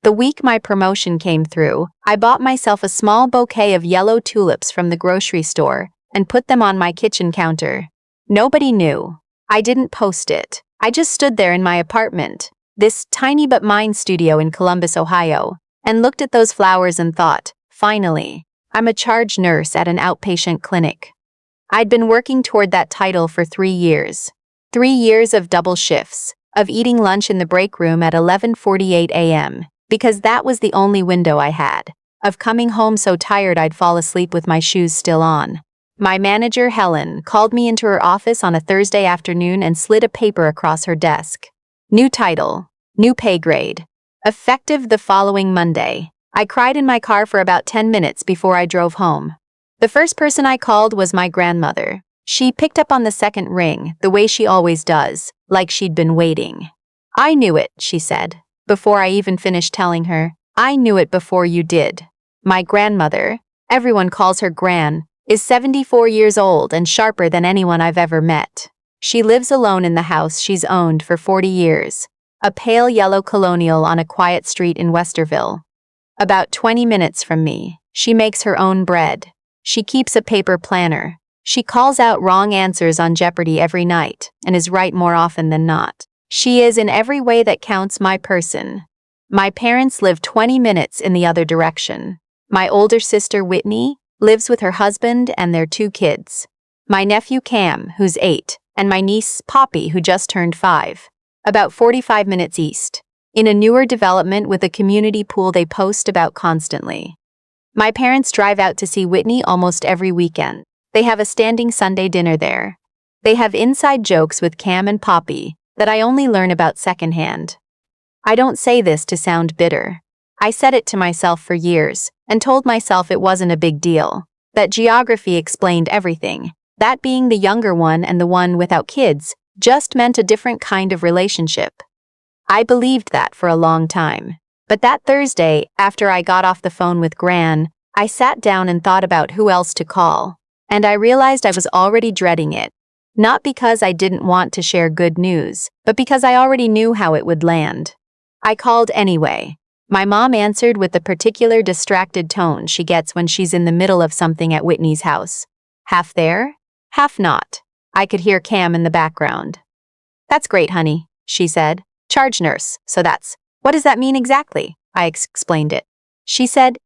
The week my promotion came through, I bought myself a small bouquet of yellow tulips from the grocery store and put them on my kitchen counter. Nobody knew. I didn't post it. I just stood there in my apartment, this tiny but mine studio in Columbus, Ohio, and looked at those flowers and thought, finally, I'm a charge nurse at an outpatient clinic. I'd been working toward that title for 3 years. 3 years of double shifts, of eating lunch in the break room at 11:48 a.m., because that was the only window I had, of coming home so tired I'd fall asleep with my shoes still on. My manager, Helen, called me into her office on a Thursday afternoon and slid a paper across her desk. New title, new pay grade. Effective the following Monday. I cried in my car for about 10 minutes before I drove home. The first person I called was my grandmother. She picked up on the second ring, the way she always does, like she'd been waiting. I knew it, she said, before I even finished telling her. I knew it before you did. My grandmother, everyone calls her Gran, is 74 years old and sharper than anyone I've ever met. She lives alone in the house she's owned for 40 years, a pale yellow colonial on a quiet street in Westerville. About 20 minutes from me, she makes her own bread. She keeps a paper planner. She calls out wrong answers on Jeopardy every night and is right more often than not. She is in every way that counts my person. My parents live 20 minutes in the other direction. My older sister, Whitney, lives with her husband and their 2 kids. My nephew, Cam, who's 8, and my niece, Poppy, who just turned 5. About 45 minutes east, in a newer development with a community pool they post about constantly. My parents drive out to see Whitney almost every weekend. They have a standing Sunday dinner there. They have inside jokes with Cam and Poppy that I only learn about secondhand. I don't say this to sound bitter. I said it to myself for years and told myself it wasn't a big deal, that geography explained everything, that being the younger one and the one without kids just meant a different kind of relationship. I believed that for a long time. But that Thursday, after I got off the phone with Gran, I sat down and thought about who else to call, and I realized I was already dreading it. Not because I didn't want to share good news, but because I already knew how it would land. I called anyway. My mom answered with the particular distracted tone she gets when she's in the middle of something at Whitney's house. Half there, half not. I could hear Cam in the background. That's great, honey, she said. Charge nurse, so that's. What does that mean exactly? I explained it. She said,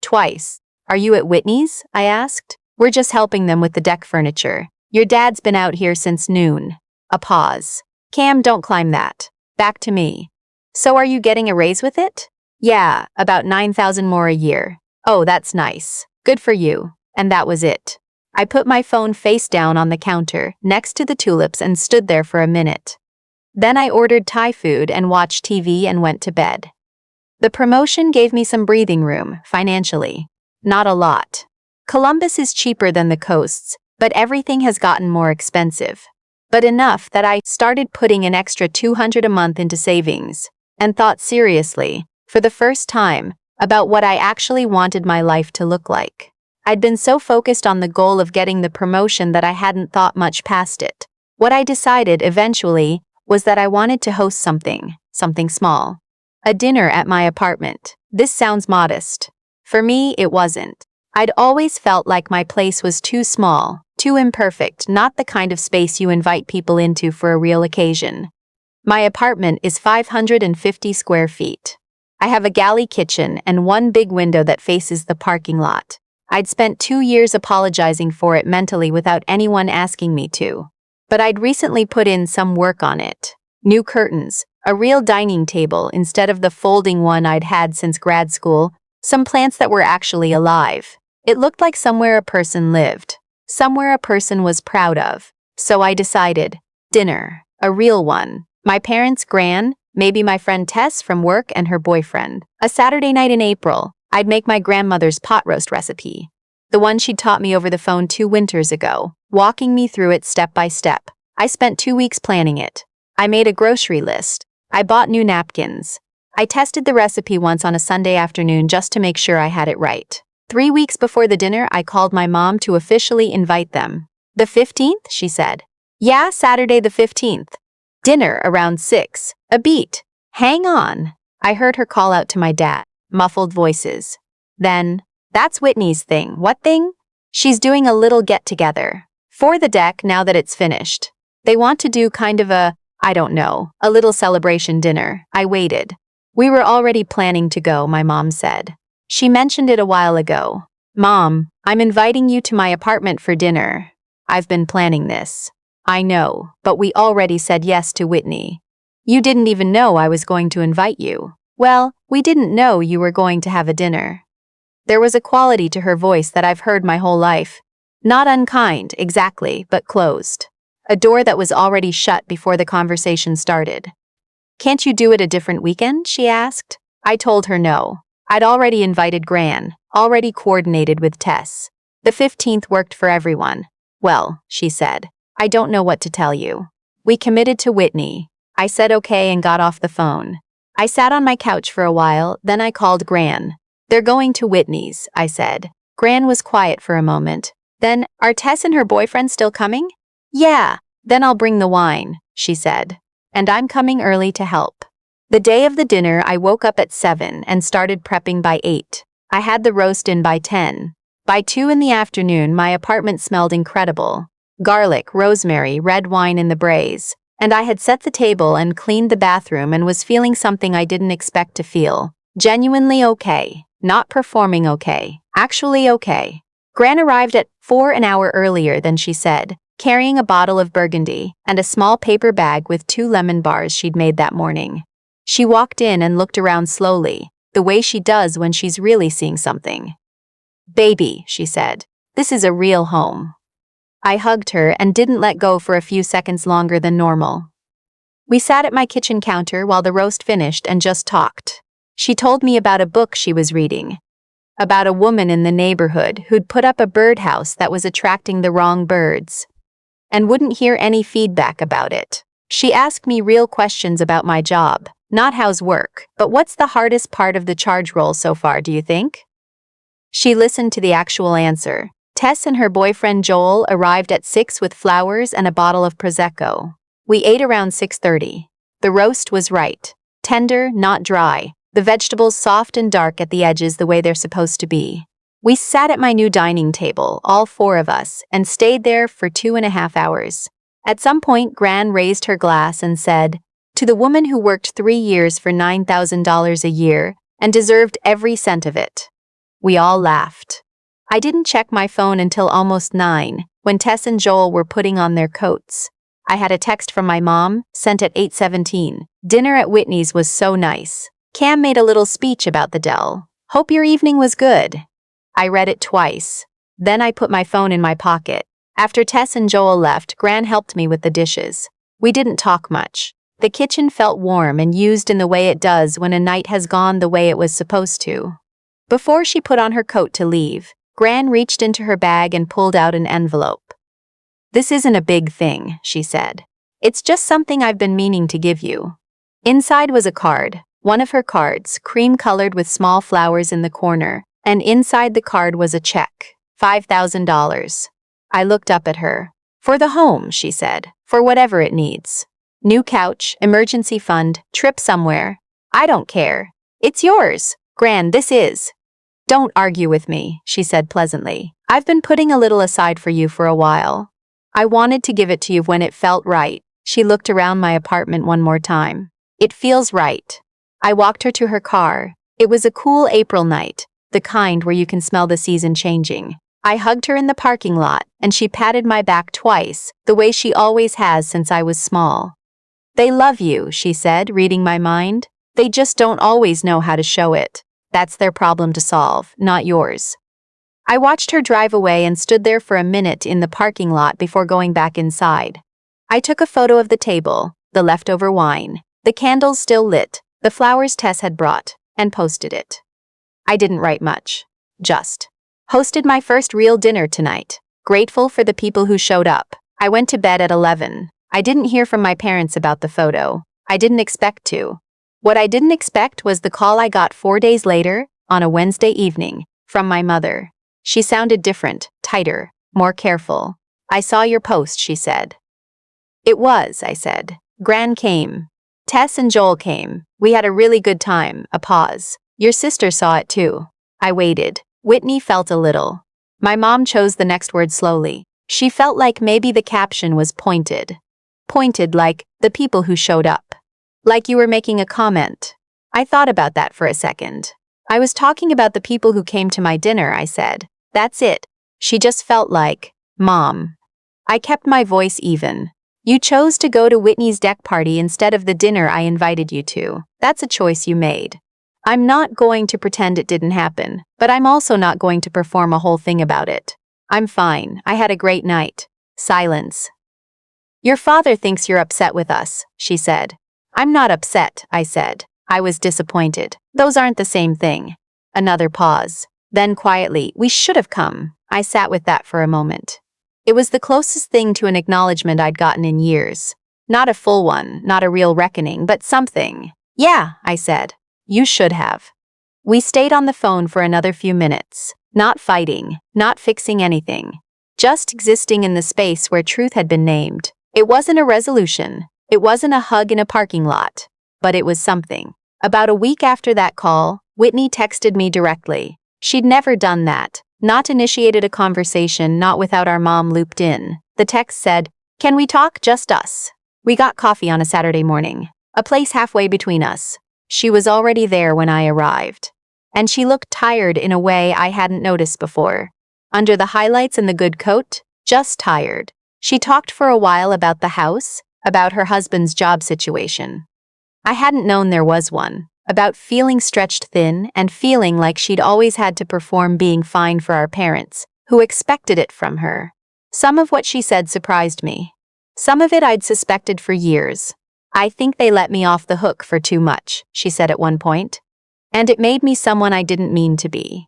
twice. Are you at Whitney's? I asked. We're just helping them with the deck furniture. Your dad's been out here since noon. A pause. Cam, don't climb that. Back to me. So are you getting a raise with it? Yeah, about 9,000 more a year. Oh, that's nice. Good for you. And that was it. I put my phone face down on the counter, next to the tulips, and stood there for a minute. Then I ordered Thai food and watched TV and went to bed. The promotion gave me some breathing room, financially. Not a lot. Columbus is cheaper than the coasts, but everything has gotten more expensive. But enough that I started putting an extra $200 a month into savings, and thought seriously, for the first time, about what I actually wanted my life to look like. I'd been so focused on the goal of getting the promotion that I hadn't thought much past it. What I decided eventually was that I wanted to host something small. A dinner at my apartment. This sounds modest. For me, it wasn't. I'd always felt like my place was too small, too imperfect, not the kind of space you invite people into for a real occasion. My apartment is 550 square feet. I have a galley kitchen and one big window that faces the parking lot. I'd spent 2 years apologizing for it mentally without anyone asking me to. But I'd recently put in some work on it. New curtains, a real dining table instead of the folding one I'd had since grad school, some plants that were actually alive. It looked like somewhere a person lived, somewhere a person was proud of. So I decided, dinner, a real one. My parents, Gran, maybe my friend Tess from work and her boyfriend. A Saturday night in April, I'd make my grandmother's pot roast recipe, the one she'd taught me over the phone 2 winters ago, walking me through it step by step. I spent 2 weeks planning it. I made a grocery list. I bought new napkins. I tested the recipe once on a Sunday afternoon just to make sure I had it right. 3 weeks before the dinner, I called my mom to officially invite them. The 15th, she said. Yeah, Saturday the 15th. Dinner around 6. A beat. Hang on. I heard her call out to my dad, muffled voices. Then, that's Whitney's thing. What thing? She's doing a little get-together. For the deck now that it's finished. They want to do kind of I don't know, a little celebration dinner. I waited. We were already planning to go, my mom said. She mentioned it a while ago. Mom, I'm inviting you to my apartment for dinner. I've been planning this. I know, but we already said yes to Whitney. You didn't even know I was going to invite you. Well, we didn't know you were going to have a dinner. There was a quality to her voice that I've heard my whole life. Not unkind, exactly, but closed. A door that was already shut before the conversation started. Can't you do it a different weekend? She asked. I told her no. I'd already invited Gran, already coordinated with Tess. The 15th worked for everyone. Well, she said, I don't know what to tell you. We committed to Whitney. I said okay and got off the phone. I sat on my couch for a while, then I called Gran. They're going to Whitney's, I said. Gran was quiet for a moment. Then, are Tess and her boyfriend still coming? Yeah, then I'll bring the wine, she said. And I'm coming early to help. The day of the dinner, I woke up at 7 and started prepping by 8. I had the roast in by 10. By 2 in the afternoon, my apartment smelled incredible. Garlic, rosemary, red wine in the braise. And I had set the table and cleaned the bathroom and was feeling something I didn't expect to feel. Genuinely okay. Not performing okay. Actually okay. Gran arrived at 4 an hour earlier than she said, carrying a bottle of Burgundy and a small paper bag with 2 lemon bars she'd made that morning. She walked in and looked around slowly, the way she does when she's really seeing something. Baby, she said, this is a real home. I hugged her and didn't let go for a few seconds longer than normal. We sat at my kitchen counter while the roast finished and just talked. She told me about a book she was reading. About a woman in the neighborhood who'd put up a birdhouse that was attracting the wrong birds. And wouldn't hear any feedback about it. She asked me real questions about my job, not how's work, but what's the hardest part of the charge roll so far, do you think? She listened to the actual answer. Tess and her boyfriend Joel arrived at 6 with flowers and a bottle of Prosecco. We ate around 6:30. The roast was right. Tender, not dry. The vegetables soft and dark at the edges the way they're supposed to be. We sat at my new dining table, all 4 of us, and stayed there for 2.5 hours. At some point, Gran raised her glass and said, to the woman who worked 3 years for $9,000 a year and deserved every cent of it. We all laughed. I didn't check my phone until almost 9, when Tess and Joel were putting on their coats. I had a text from my mom, sent at 8:17. Dinner at Whitney's was so nice. Cam made a little speech about the Dell. Hope your evening was good. I read it twice. Then I put my phone in my pocket. After Tess and Joel left, Gran helped me with the dishes. We didn't talk much. The kitchen felt warm and used in the way it does when a night has gone the way it was supposed to. Before she put on her coat to leave, Gran reached into her bag and pulled out an envelope. This isn't a big thing, she said. It's just something I've been meaning to give you. Inside was a card, one of her cards, cream-colored with small flowers in the corner, and inside the card was a check, $5,000. I looked up at her. For the home, she said, for whatever it needs. New couch, emergency fund, trip somewhere. I don't care. It's yours. Gran, this is. Don't argue with me, she said pleasantly. I've been putting a little aside for you for a while. I wanted to give it to you when it felt right. She looked around my apartment one more time. It feels right. I walked her to her car. It was a cool April night, the kind where you can smell the season changing. I hugged her in the parking lot, and she patted my back twice, the way she always has since I was small. They love you, she said, reading my mind. They just don't always know how to show it. That's their problem to solve, not yours. I watched her drive away and stood there for a minute in the parking lot before going back inside. I took a photo of the table, the leftover wine, the candles still lit, the flowers Tess had brought, and posted it. I didn't write much. Just. Hosted my first real dinner tonight. Grateful for the people who showed up. I went to bed at 11. I didn't hear from my parents about the photo. I didn't expect to. What I didn't expect was the call I got 4 days later, on a Wednesday evening, from my mother. She sounded different, tighter, more careful. I saw your post, she said. It was, I said. Gran came. Tess and Joel came. We had a really good time. A pause. Your sister saw it too. I waited. Whitney felt a little. My mom chose the next word slowly. She felt like maybe the caption was pointed. Pointed like, the people who showed up. Like you were making a comment. I thought about that for a second. I was talking about the people who came to my dinner, I said. That's it. She just felt like, Mom. I kept my voice even. You chose to go to Whitney's deck party instead of the dinner I invited you to. That's a choice you made. I'm not going to pretend it didn't happen, but I'm also not going to perform a whole thing about it. I'm fine. I had a great night. Silence. Your father thinks you're upset with us, she said. I'm not upset, I said. I was disappointed. Those aren't the same thing. Another pause. Then quietly, we should have come. I sat with that for a moment. It was the closest thing to an acknowledgement I'd gotten in years. Not a full one, not a real reckoning, but something. Yeah, I said. You should have. We stayed on the phone for another few minutes. Not fighting, not fixing anything. Just existing in the space where truth had been named. It wasn't a resolution. It wasn't a hug in a parking lot. But it was something. About a week after that call, Whitney texted me directly. She'd never done that. Not initiated a conversation, not without our mom looped in. The text said, "Can we talk? Just us." We got coffee on a Saturday morning. A place halfway between us. She was already there when I arrived. And she looked tired in a way I hadn't noticed before. Under the highlights and the good coat, just tired. She talked for a while about the house, about her husband's job situation. I hadn't known there was one. About feeling stretched thin and feeling like she'd always had to perform being fine for our parents, who expected it from her. Some of what she said surprised me. Some of it I'd suspected for years. I think they let me off the hook for too much, she said at one point. And it made me someone I didn't mean to be.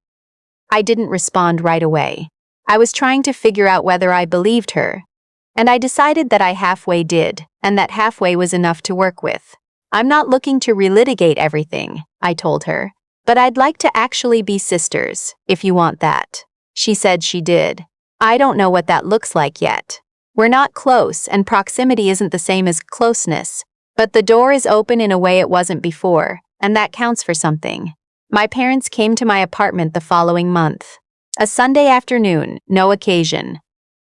I didn't respond right away. I was trying to figure out whether I believed her. And I decided that I halfway did, and that halfway was enough to work with. I'm not looking to relitigate everything, I told her. But I'd like to actually be sisters, if you want that. She said she did. I don't know what that looks like yet. We're not close, and proximity isn't the same as closeness. But the door is open in a way it wasn't before, and that counts for something. My parents came to my apartment the following month. A Sunday afternoon, no occasion.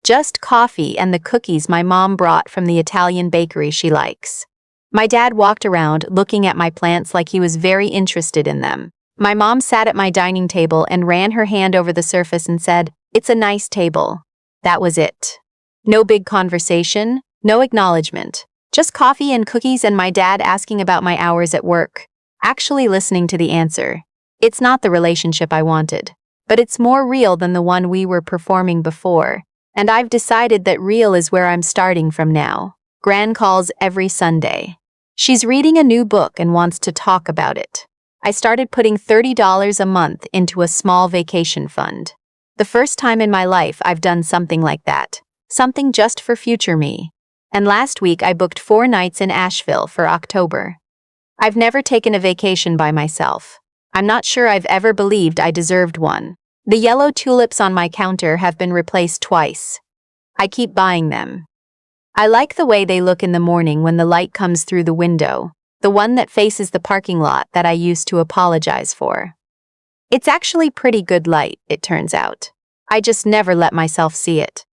Just coffee and the cookies my mom brought from the Italian bakery she likes. My dad walked around looking at my plants like he was very interested in them. My mom sat at my dining table and ran her hand over the surface and said, "It's a nice table." That was it. No big conversation, no acknowledgement. Just coffee and cookies and my dad asking about my hours at work. Actually listening to the answer. It's not the relationship I wanted. But it's more real than the one we were performing before. And I've decided that real is where I'm starting from now. Gran calls every Sunday. She's reading a new book and wants to talk about it. I started putting $30 a month into a small vacation fund. The first time in my life I've done something like that. Something just for future me. And last week I booked 4 nights in Asheville for October. I've never taken a vacation by myself. I'm not sure I've ever believed I deserved one. The yellow tulips on my counter have been replaced twice. I keep buying them. I like the way they look in the morning when the light comes through the window, the one that faces the parking lot that I used to apologize for. It's actually pretty good light, it turns out. I just never let myself see it.